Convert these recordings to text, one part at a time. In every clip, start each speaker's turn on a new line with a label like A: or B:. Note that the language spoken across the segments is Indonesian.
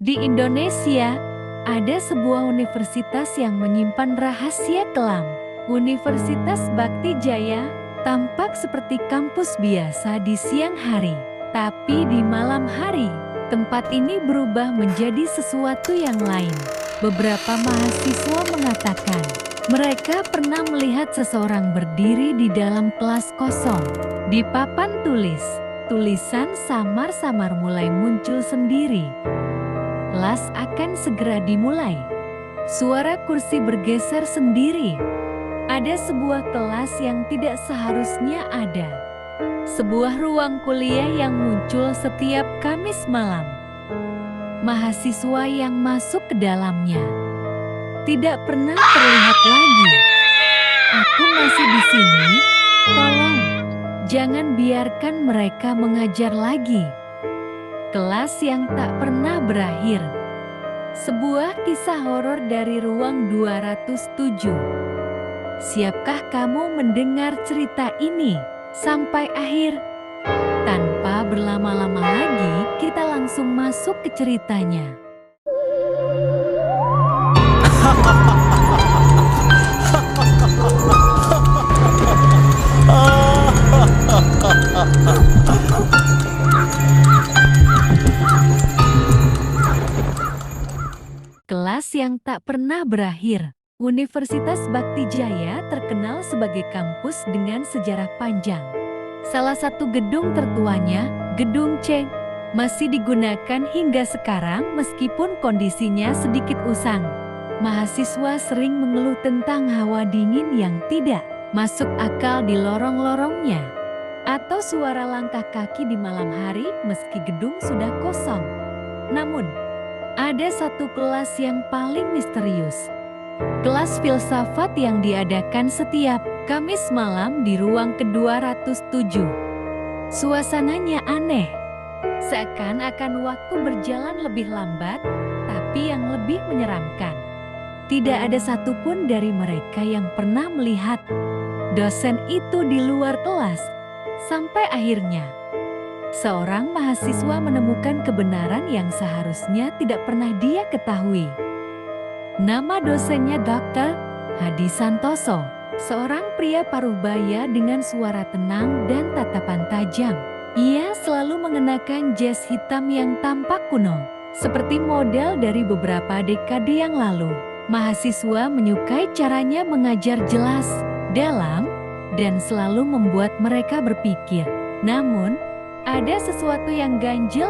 A: Di Indonesia, ada sebuah universitas yang menyimpan rahasia kelam. Universitas Bakti Jaya tampak seperti kampus biasa di siang hari. Tapi di malam hari, tempat ini berubah menjadi sesuatu yang lain. Beberapa mahasiswa mengatakan, mereka pernah melihat seseorang berdiri di dalam kelas kosong. Di papan tulisan samar-samar mulai muncul sendiri. Kelas akan segera dimulai. Suara kursi bergeser sendiri. Ada sebuah kelas yang tidak seharusnya ada. Sebuah ruang kuliah yang muncul setiap Kamis malam. Mahasiswa yang masuk ke dalamnya tidak pernah terlihat lagi. Aku masih di sini. Tolong, jangan biarkan mereka mengajar lagi. Kelas yang tak pernah berakhir. Sebuah kisah horor dari ruang 207. Siapkah kamu mendengar cerita ini sampai akhir? Tanpa berlama-lama lagi, kita langsung masuk ke ceritanya. Kelas yang tak pernah berakhir. Universitas Bakti Jaya terkenal sebagai kampus dengan sejarah panjang. Salah satu gedung tertuanya, Gedung C, masih digunakan hingga sekarang meskipun kondisinya sedikit usang. Mahasiswa sering mengeluh tentang hawa dingin yang tidak masuk akal di lorong-lorongnya, atau suara langkah kaki di malam hari meski gedung sudah kosong. Namun, ada satu kelas yang paling misterius. Kelas filsafat yang diadakan setiap Kamis malam di ruang ke-207. Suasananya aneh. Seakan-akan waktu berjalan lebih lambat, tapi yang lebih menyeramkan. Tidak ada satupun dari mereka yang pernah melihat dosen itu di luar kelas. Sampai akhirnya, seorang mahasiswa menemukan kebenaran yang seharusnya tidak pernah dia ketahui. Nama dosennya Dr. Hadi Santoso, seorang pria paruhbaya dengan suara tenang dan tatapan tajam. Ia selalu mengenakan jas hitam yang tampak kuno, seperti model dari beberapa dekade yang lalu. Mahasiswa menyukai caranya mengajar jelas, dalam, dan selalu membuat mereka berpikir. Namun, ada sesuatu yang ganjil.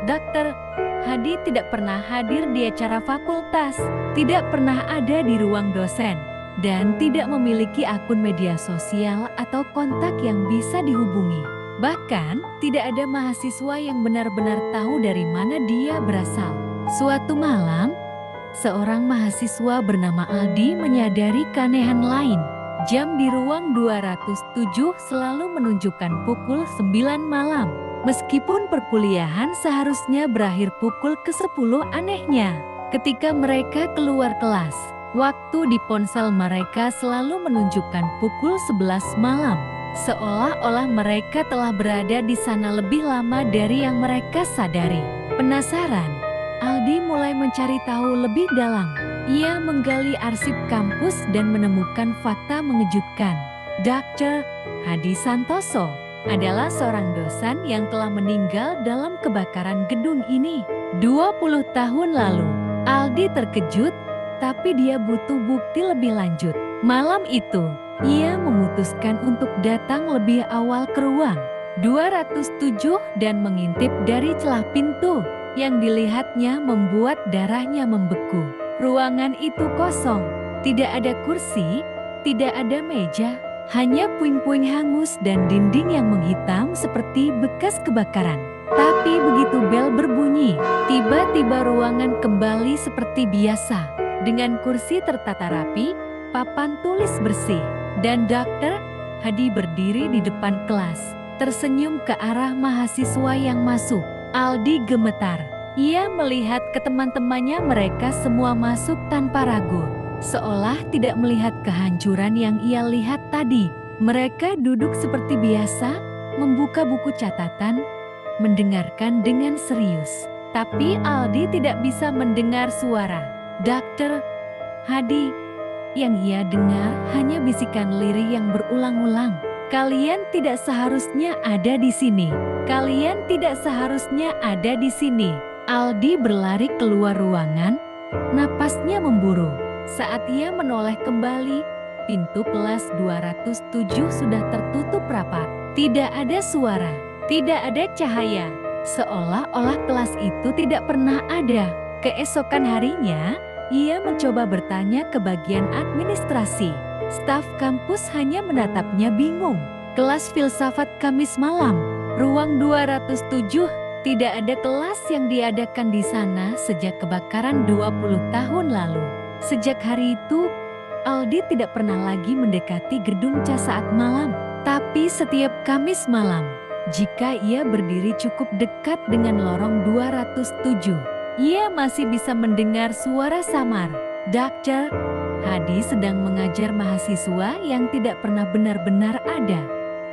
A: Dr. Hadi tidak pernah hadir di acara fakultas, tidak pernah ada di ruang dosen, dan tidak memiliki akun media sosial atau kontak yang bisa dihubungi. Bahkan, tidak ada mahasiswa yang benar-benar tahu dari mana dia berasal. Suatu malam, seorang mahasiswa bernama Aldi menyadari keanehan lain. Jam di ruang 207 selalu menunjukkan pukul 9 malam. Meskipun perkuliahan seharusnya berakhir pukul ke-10, anehnya, ketika mereka keluar kelas, waktu di ponsel mereka selalu menunjukkan pukul 11 malam. Seolah-olah mereka telah berada di sana lebih lama dari yang mereka sadari. Penasaran, Aldi mulai mencari tahu lebih dalam. Ia menggali arsip kampus dan menemukan fakta mengejutkan. Dr. Hadi Santoso adalah seorang dosen yang telah meninggal dalam kebakaran gedung ini 20 tahun lalu. Aldi terkejut, tapi dia butuh bukti lebih lanjut. Malam itu, ia memutuskan untuk datang lebih awal ke ruang 207 dan mengintip dari celah pintu. Yang dilihatnya membuat darahnya membeku. Ruangan itu kosong, tidak ada kursi, tidak ada meja, hanya puing-puing hangus dan dinding yang menghitam seperti bekas kebakaran. Tapi begitu bel berbunyi, tiba-tiba ruangan kembali seperti biasa. Dengan kursi tertata rapi, papan tulis bersih, dan Dr. Hadi berdiri di depan kelas, tersenyum ke arah mahasiswa yang masuk. Aldi gemetar. Ia melihat ke teman-temannya, mereka semua masuk tanpa ragu. Seolah tidak melihat kehancuran yang ia lihat tadi. Mereka duduk seperti biasa, membuka buku catatan, mendengarkan dengan serius. Tapi Aldi tidak bisa mendengar suara Dr. Hadi. Yang ia dengar hanya bisikan lirih yang berulang-ulang. Kalian tidak seharusnya ada di sini. Kalian tidak seharusnya ada di sini. Aldi berlari keluar ruangan, napasnya memburu. Saat ia menoleh kembali, pintu kelas 207 sudah tertutup rapat. Tidak ada suara, tidak ada cahaya. Seolah-olah kelas itu tidak pernah ada. Keesokan harinya, ia mencoba bertanya ke bagian administrasi. Staf kampus hanya menatapnya bingung. Kelas filsafat Kamis malam, ruang 207. Tidak ada kelas yang diadakan di sana sejak kebakaran 20 tahun lalu. Sejak hari itu, Aldi tidak pernah lagi mendekati gedung C saat malam. Tapi setiap Kamis malam, jika ia berdiri cukup dekat dengan lorong 207, ia masih bisa mendengar suara samar. Dr. Hadi sedang mengajar mahasiswa yang tidak pernah benar-benar ada.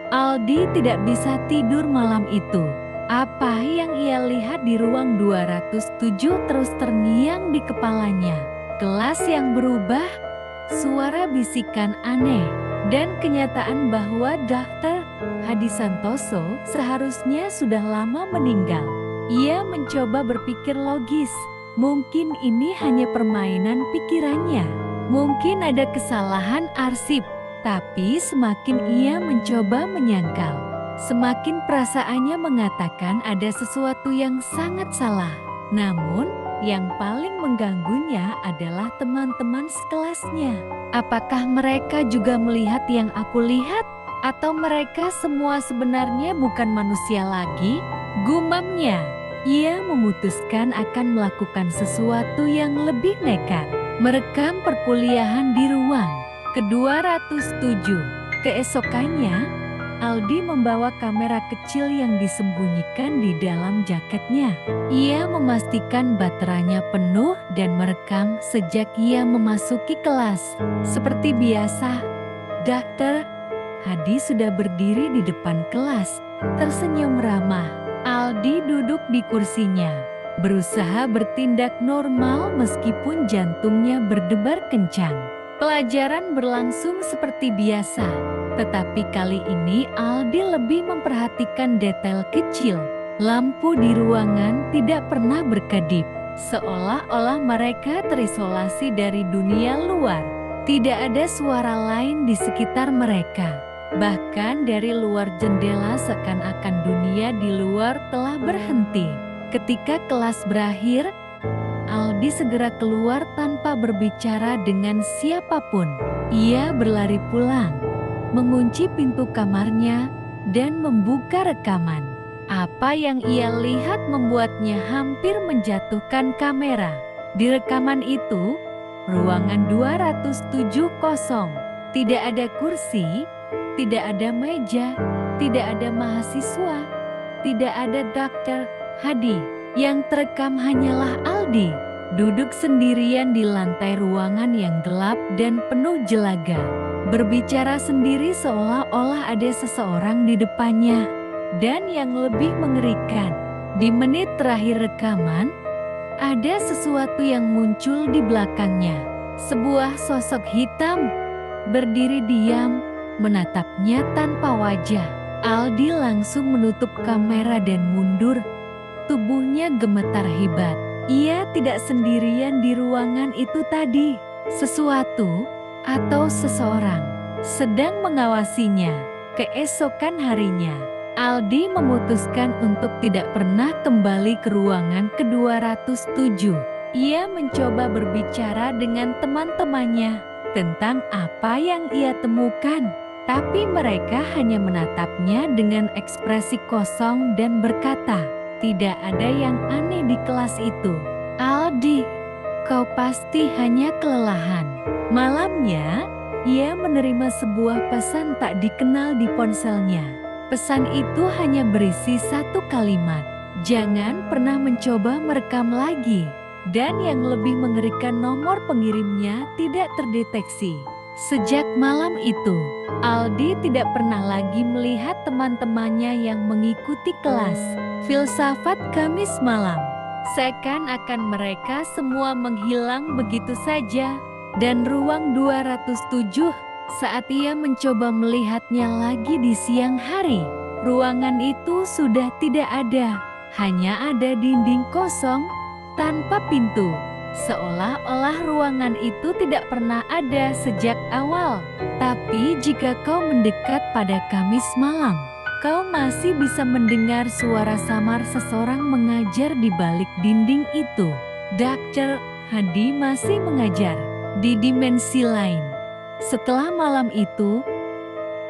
A: Aldi tidak bisa tidur malam itu. Apa yang ia lihat di ruang 207 terus terngiang di kepalanya. Kelas yang berubah, suara bisikan aneh, dan kenyataan bahwa Dr. Hadi Santoso seharusnya sudah lama meninggal. Ia mencoba berpikir logis. Mungkin ini hanya permainan pikirannya. Mungkin ada kesalahan arsip. Tapi semakin ia mencoba menyangkal, semakin perasaannya mengatakan ada sesuatu yang sangat salah. Namun, yang paling mengganggunya adalah teman-teman sekelasnya. Apakah mereka juga melihat yang aku lihat? Atau mereka semua sebenarnya bukan manusia lagi? Gumamnya. Ia memutuskan akan melakukan sesuatu yang lebih nekat. Merekam perkuliahan di ruang ke-207. Keesokannya, Aldi membawa kamera kecil yang disembunyikan di dalam jaketnya. Ia memastikan baterainya penuh dan merekam sejak ia memasuki kelas. Seperti biasa, Dr. Hadi sudah berdiri di depan kelas, tersenyum ramah. Aldi duduk di kursinya, berusaha bertindak normal meskipun jantungnya berdebar kencang. Pelajaran berlangsung seperti biasa, tetapi kali ini Aldi lebih memperhatikan detail kecil. Lampu di ruangan tidak pernah berkedip, seolah-olah mereka terisolasi dari dunia luar. Tidak ada suara lain di sekitar mereka. Bahkan dari luar jendela seakan-akan dunia di luar telah berhenti. Ketika kelas berakhir, Aldi segera keluar tanpa berbicara dengan siapapun. Ia berlari pulang, mengunci pintu kamarnya, dan membuka rekaman. Apa yang ia lihat membuatnya hampir menjatuhkan kamera. Di rekaman itu, ruangan 207 kosong. Tidak ada kursi, tidak ada meja, tidak ada mahasiswa, tidak ada Dr. Hadi. Yang terekam hanyalah Aldi, duduk sendirian di lantai ruangan yang gelap dan penuh jelaga. Berbicara sendiri seolah-olah ada seseorang di depannya. Dan yang lebih mengerikan, di menit terakhir rekaman, ada sesuatu yang muncul di belakangnya. Sebuah sosok hitam, berdiri diam, menatapnya tanpa wajah. Aldi langsung menutup kamera dan mundur. Tubuhnya gemetar hebat. Ia tidak sendirian di ruangan itu tadi. Sesuatu atau seseorang sedang mengawasinya. Keesokan harinya, Aldi memutuskan untuk tidak pernah kembali ke ruangan ke-207. Ia mencoba berbicara dengan teman-temannya tentang apa yang ia temukan. Tapi mereka hanya menatapnya dengan ekspresi kosong dan berkata, "Tidak ada yang aneh di kelas itu. Aldi, kau pasti hanya kelelahan." Malamnya, ia menerima sebuah pesan tak dikenal di ponselnya. Pesan itu hanya berisi satu kalimat, "Jangan pernah mencoba merekam lagi." Dan yang lebih mengerikan, nomor pengirimnya tidak terdeteksi. Sejak malam itu, Aldi tidak pernah lagi melihat teman-temannya yang mengikuti kelas filsafat Kamis malam. Seakan-akan mereka semua menghilang begitu saja. Dan ruang 207, saat ia mencoba melihatnya lagi di siang hari, ruangan itu sudah tidak ada. Hanya ada dinding kosong, tanpa pintu. Seolah-olah ruangan itu tidak pernah ada sejak awal. Tapi jika kau mendekat pada Kamis malam, kau masih bisa mendengar suara samar seseorang mengajar di balik dinding itu. Dr. Hadi masih mengajar di dimensi lain. Setelah malam itu,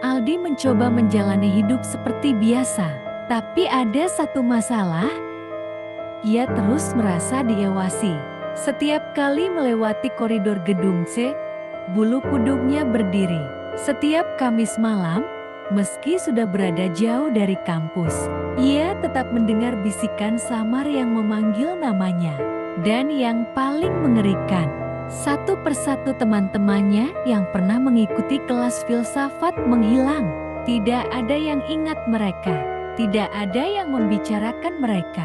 A: Aldi mencoba menjalani hidup seperti biasa. Tapi ada satu masalah, ia terus merasa diawasi. Setiap kali melewati koridor gedung C, bulu kuduknya berdiri. Setiap Kamis malam, meski sudah berada jauh dari kampus, ia tetap mendengar bisikan samar yang memanggil namanya. Dan yang paling mengerikan, satu persatu teman-temannya yang pernah mengikuti kelas filsafat menghilang. Tidak ada yang ingat mereka. Tidak ada yang membicarakan mereka.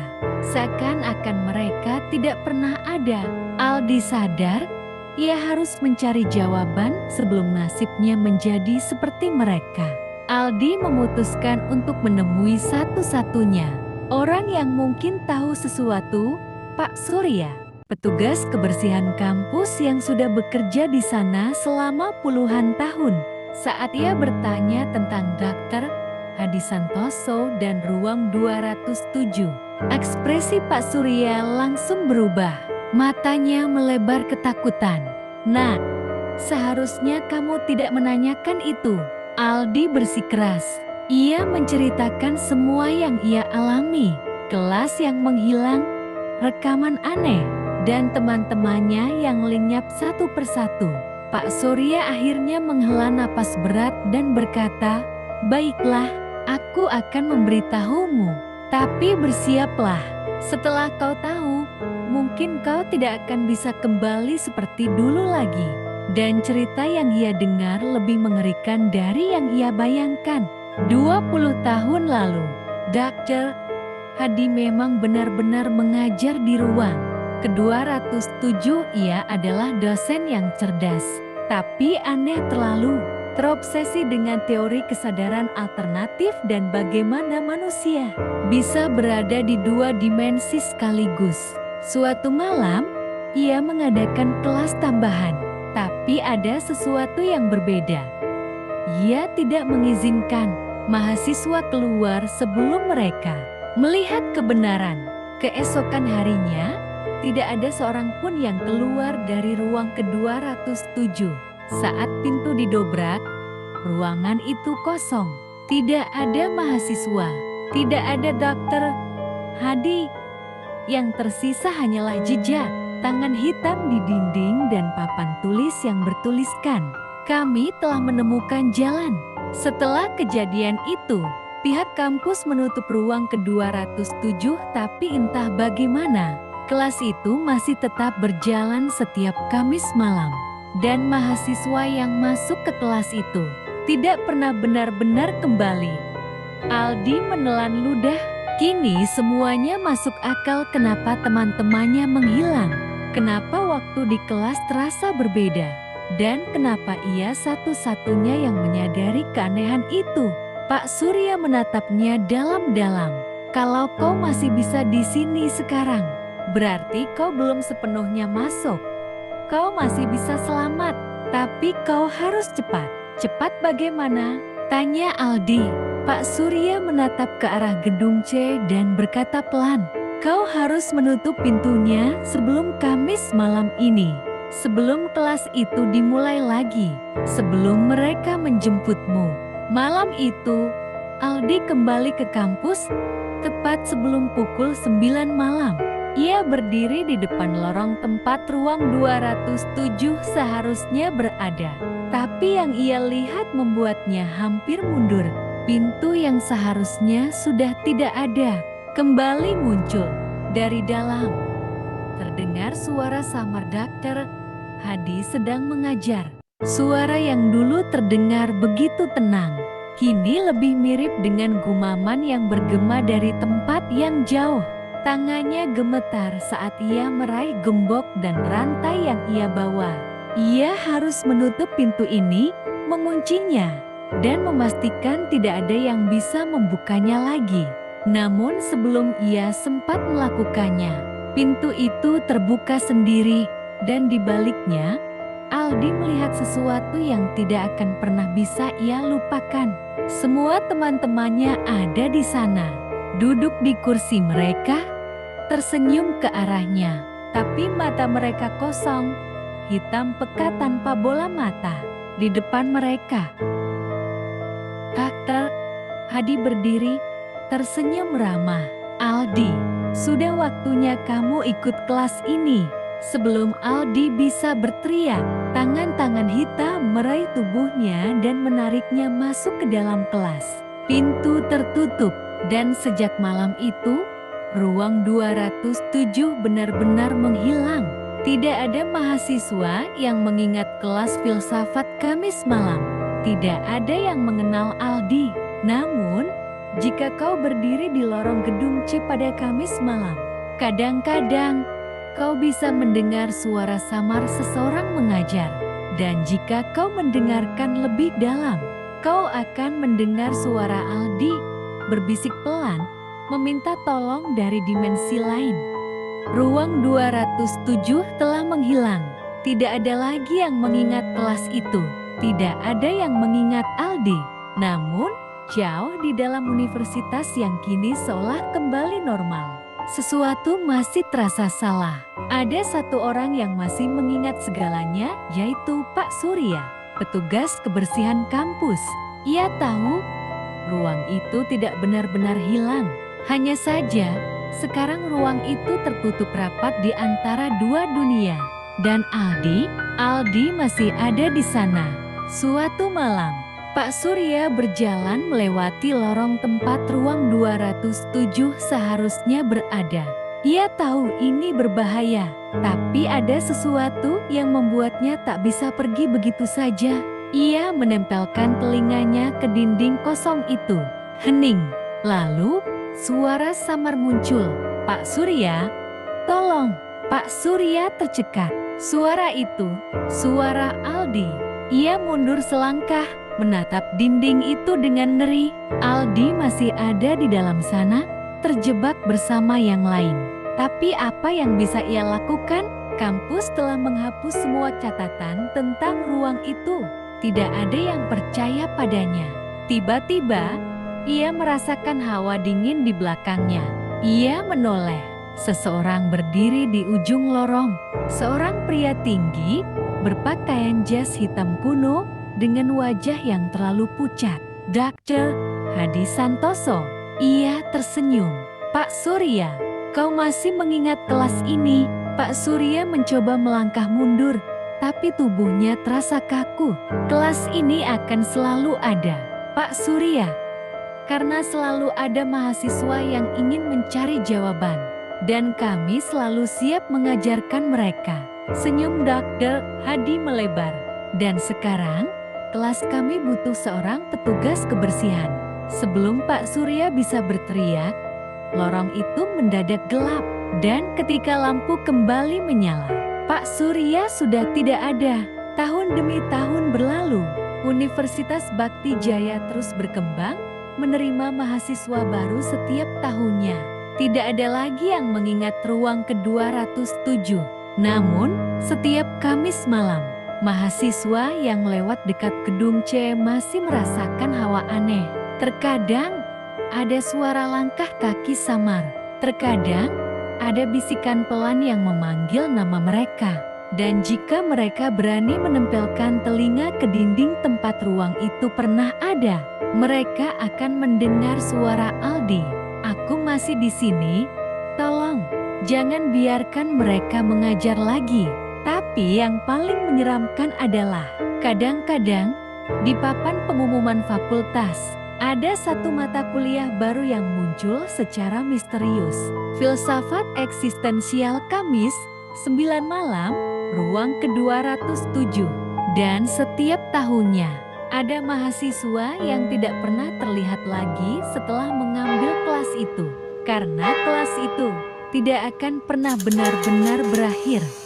A: Seakan-akan mereka tidak pernah ada. Aldi sadar, ia harus mencari jawaban sebelum nasibnya menjadi seperti mereka. Aldi memutuskan untuk menemui satu-satunya orang yang mungkin tahu sesuatu, Pak Surya. Petugas kebersihan kampus yang sudah bekerja di sana selama puluhan tahun. Saat ia bertanya tentang Dr. Hadi Santoso dan ruang 207, ekspresi Pak Surya langsung berubah. Matanya melebar ketakutan. "Nah, seharusnya kamu tidak menanyakan itu." Aldi bersikeras. Ia menceritakan semua yang ia alami. Kelas yang menghilang, rekaman aneh, dan teman-temannya yang lenyap satu persatu. Pak Surya akhirnya menghela napas berat dan berkata, "Baiklah, aku akan memberitahumu. Tapi bersiaplah. Setelah kau tahu, mungkin kau tidak akan bisa kembali seperti dulu lagi." Dan cerita yang ia dengar lebih mengerikan dari yang ia bayangkan. 20 tahun lalu, Dr. Hadi memang benar-benar mengajar di ruang ke-207. Ia adalah dosen yang cerdas, tapi aneh terlalu terobsesi dengan teori kesadaran alternatif dan bagaimana manusia bisa berada di dua dimensi sekaligus. Suatu malam, ia mengadakan kelas tambahan, tapi ada sesuatu yang berbeda. Ia tidak mengizinkan mahasiswa keluar sebelum mereka melihat kebenaran. Keesokan harinya, tidak ada seorang pun yang keluar dari ruang ke-207. Saat pintu didobrak, ruangan itu kosong. Tidak ada mahasiswa, tidak ada Dr. Hadi. Yang tersisa hanyalah jejak tangan hitam di dinding dan papan tulis yang bertuliskan, "Kami telah menemukan jalan." Setelah kejadian itu, pihak kampus menutup ruang ke-207, tapi entah bagaimana, kelas itu masih tetap berjalan setiap Kamis malam. Dan mahasiswa yang masuk ke kelas itu tidak pernah benar-benar kembali. Aldi menelan ludah. Kini semuanya masuk akal kenapa teman-temannya menghilang. Kenapa waktu di kelas terasa berbeda. Dan kenapa ia satu-satunya yang menyadari keanehan itu. Pak Surya menatapnya dalam-dalam. "Kalau kau masih bisa di sini sekarang, berarti kau belum sepenuhnya masuk. Kau masih bisa selamat, tapi kau harus cepat." "Cepat bagaimana?" tanya Aldi. Pak Surya menatap ke arah gedung C dan berkata pelan, "Kau harus menutup pintunya sebelum Kamis malam ini. Sebelum kelas itu dimulai lagi. Sebelum mereka menjemputmu." Malam itu, Aldi kembali ke kampus tepat sebelum pukul 9 malam. Ia berdiri di depan lorong tempat ruang 207 seharusnya berada. Tapi yang ia lihat membuatnya hampir mundur. Pintu yang seharusnya sudah tidak ada kembali muncul dari dalam. Terdengar suara samar Dr. Hadi sedang mengajar. Suara yang dulu terdengar begitu tenang, kini lebih mirip dengan gumaman yang bergema dari tempat yang jauh. Tangannya gemetar saat ia meraih gembok dan rantai yang ia bawa. Ia harus menutup pintu ini, menguncinya, dan memastikan tidak ada yang bisa membukanya lagi. Namun sebelum ia sempat melakukannya, pintu itu terbuka sendiri, dan di baliknya, Aldi melihat sesuatu yang tidak akan pernah bisa ia lupakan. Semua teman-temannya ada di sana, duduk di kursi mereka, tersenyum ke arahnya, tapi mata mereka kosong, hitam pekat tanpa bola mata. Di depan mereka, Dr. Hadi berdiri, tersenyum ramah. Aldi, sudah waktunya kamu ikut kelas ini. Sebelum Aldi bisa berteriak, tangan-tangan hitam meraih tubuhnya dan menariknya masuk ke dalam kelas. Pintu tertutup, dan sejak malam itu, ruang 207 benar-benar menghilang. Tidak ada mahasiswa yang mengingat kelas filsafat Kamis malam. Tidak ada yang mengenal Aldi. Namun, jika kau berdiri di lorong gedung C pada Kamis malam, kadang-kadang kau bisa mendengar suara samar seseorang mengajar. Dan jika kau mendengarkan lebih dalam, kau akan mendengar suara Aldi berbisik pelan, meminta tolong dari dimensi lain. Ruang 207 telah menghilang. Tidak ada lagi yang mengingat kelas itu. Tidak ada yang mengingat Aldi. Namun, jauh di dalam universitas yang kini seolah kembali normal, sesuatu masih terasa salah. Ada satu orang yang masih mengingat segalanya, yaitu Pak Surya, petugas kebersihan kampus. Ia tahu ruang itu tidak benar-benar hilang. Hanya saja, sekarang ruang itu tertutup rapat di antara dua dunia. Dan Aldi masih ada di sana. Suatu malam, Pak Surya berjalan melewati lorong tempat ruang 207 seharusnya berada. Ia tahu ini berbahaya, tapi ada sesuatu yang membuatnya tak bisa pergi begitu saja. Ia menempelkan telinganya ke dinding kosong itu. Hening. Lalu, suara samar muncul. Pak Surya, tolong. Pak Surya tercekat. Suara itu, suara Aldi. Ia mundur selangkah, menatap dinding itu dengan ngeri. Aldi masih ada di dalam sana, terjebak bersama yang lain. Tapi apa yang bisa ia lakukan? Kampus telah menghapus semua catatan tentang ruang itu. Tidak ada yang percaya padanya. Tiba-tiba, ia merasakan hawa dingin di belakangnya. Ia menoleh. Seseorang berdiri di ujung lorong. Seorang pria tinggi, berpakaian jas hitam kuno, dengan wajah yang terlalu pucat. Dr. Hadi Santoso. Ia tersenyum. Pak Surya, kau masih mengingat kelas ini? Pak Surya mencoba melangkah mundur, tapi tubuhnya terasa kaku. Kelas ini akan selalu ada, Pak Surya. Karena selalu ada mahasiswa yang ingin mencari jawaban. Dan kami selalu siap mengajarkan mereka. Senyum Dr. Hadi melebar. Dan sekarang, kelas kami butuh seorang petugas kebersihan. Sebelum Pak Surya bisa berteriak, lorong itu mendadak gelap. Dan ketika lampu kembali menyala, Pak Surya sudah tidak ada. Tahun demi tahun berlalu, Universitas Bakti Jaya terus berkembang, menerima mahasiswa baru setiap tahunnya. Tidak ada lagi yang mengingat ruang ke-207. Namun, setiap Kamis malam, mahasiswa yang lewat dekat gedung C masih merasakan hawa aneh. Terkadang, ada suara langkah kaki samar. Terkadang, ada bisikan pelan yang memanggil nama mereka. Dan jika mereka berani menempelkan telinga ke dinding tempat ruang itu pernah ada, mereka akan mendengar suara Aldi. Aku masih di sini, tolong, jangan biarkan mereka mengajar lagi. Tapi yang paling menyeramkan adalah, kadang-kadang, di papan pengumuman fakultas, ada satu mata kuliah baru yang muncul secara misterius. Filsafat eksistensial Kamis, 9 malam, ruang ke-207. Dan setiap tahunnya, ada mahasiswa yang tidak pernah terlihat lagi setelah mengambil kelas itu. Karena kelas itu tidak akan pernah benar-benar berakhir.